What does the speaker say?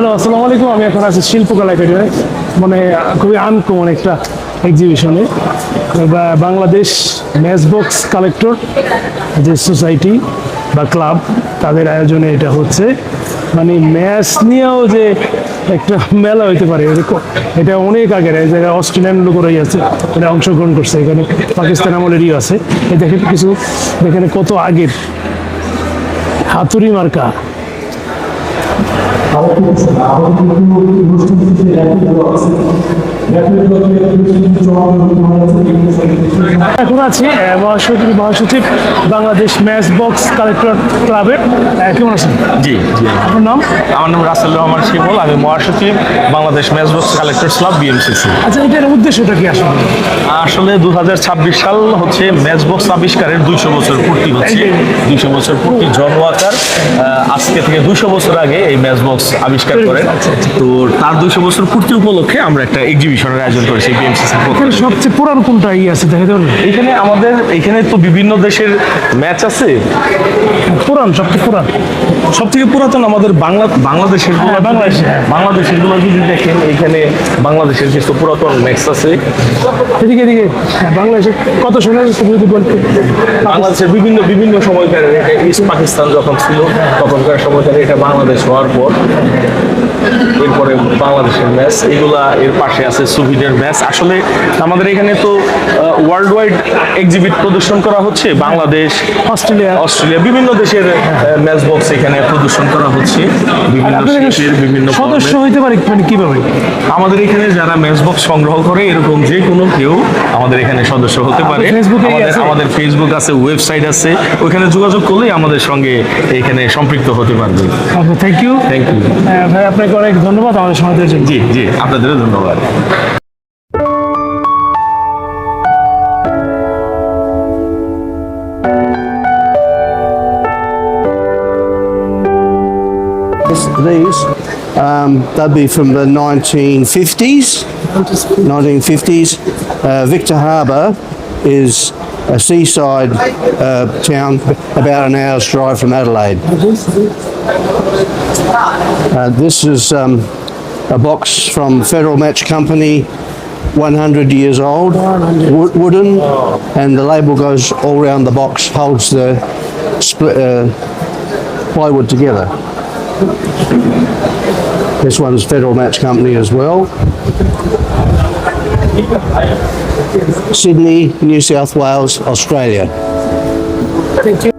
Hello, আসসালামু আলাইকুম। আমি এখন আছি শিল্পকলা একাডেমি, মানে খুবই আনকমন একটা এক্সিবিশনে। বাংলাদেশ ম্যাচ বক্স কালেক্টর যে সোসাইটি বা ক্লাব, তাদের আয়োজনে এটা হচ্ছে। মানে ম্যাচ নিয়েও যে একটা মেলা হইতে পারে, এটা অনেক আগের। এই জায়গায় অস্ট্রেলিয়ান লোকেরাই আছে, এটা অংশগ্রহণ করছে। এখানে পাকিস্তান আমলেরই আছে। এই দেখেন কিছু, এখানে কত আগের হাতুড়ি মার্কা। এখন আছি মহাসচিব বাংলাদেশ ম্যাচ বক্স কালেক্টর ক্লাবের। কেমন আছেন? জি জি, আপনার নাম? আমার নাম রাসেল রহমান শিমুল, আমি মহাসচিব Bangladesh match box collectors club বিএমসিসি। আচ্ছা, এটার উদ্দেশ্যটা কি আসলে? আসলে 2026 সাল হচ্ছে ম্যাচ বক্স আবিষ্কারের 200 বছর পূর্তি হচ্ছে। 200 বছর পূর্তি। জন ওয়াকার আজকে থেকে 200 বছর আগে এই ম্যাচ বক্স আবিষ্কার করেন। তো তার 200 বছর পূর্তি উপলক্ষে আমরা একটা এক্সিবিশনের আয়োজন করেছি বিএমসিসি। এখানে সবচেয়ে পুরান কোনটা আছে দেখাতে পারবেন? এখানে তো বিভিন্ন দেশের ম্যাচ আছে। সবথেকে পুরাতন আমাদের বাংলাদেশের বাংলাদেশের গুলো যদি দেখেন, এখানে বাংলাদেশের কিছু পুরাতন ম্যাচ আছে। এদিকে বাংলাদেশের কত সালের যদি বলতে? বাংলাদেশের বিভিন্ন সময়কার, এটা ইস্ট পাকিস্তান যখন ছিল তখনকার সময়কার, এটা বাংলাদেশ হওয়ার পর এরপরে বাংলাদেশের ম্যাচ, এগুলা এর পাশে আছে সুভিডের ম্যাচ। আসলে আমাদের এখানে তো ওয়ার্ল্ড ওয়াইড এক্সিবিট প্রদর্শন করা হচ্ছে। বাংলাদেশ, অস্ট্রেলিয়া বিভিন্ন দেশের ম্যাচ বক্স এখানে প্রদর্শন করা হচ্ছে। বিভিন্ন শিল্পের বিভিন্ন সদস্য হইতে পারে মানে কিভাবে? আমাদের এখানে যারা ম্যাচ বক্স সংগ্রহ করে, এরকম যে কোনো কেউ আমাদের এখানে সদস্য হতে পারে। আমাদের ফেসবুক আছে, ওয়েবসাইট আছে, ওইখানে যোগাযোগ করলেই আমাদের সঙ্গে এখানে সম্পৃক্ত হতে পারবে। থ্যাংক ইউ ভাই, আপনাকে অনেক ধন্যবাদ আমাদের সময় দেওয়ার জন্য। জি জি, আপনাদেরও ধন্যবাদ। These, they'll be from the 1950s. Victor Harbour is a seaside town about an hour's drive from Adelaide. This is a box from Federal Match Company, 100 years old, wooden, and the label goes all around the box, holds the plywood together. This one's Federal Match Company as well. Sydney, New South Wales, Australia. Thank you.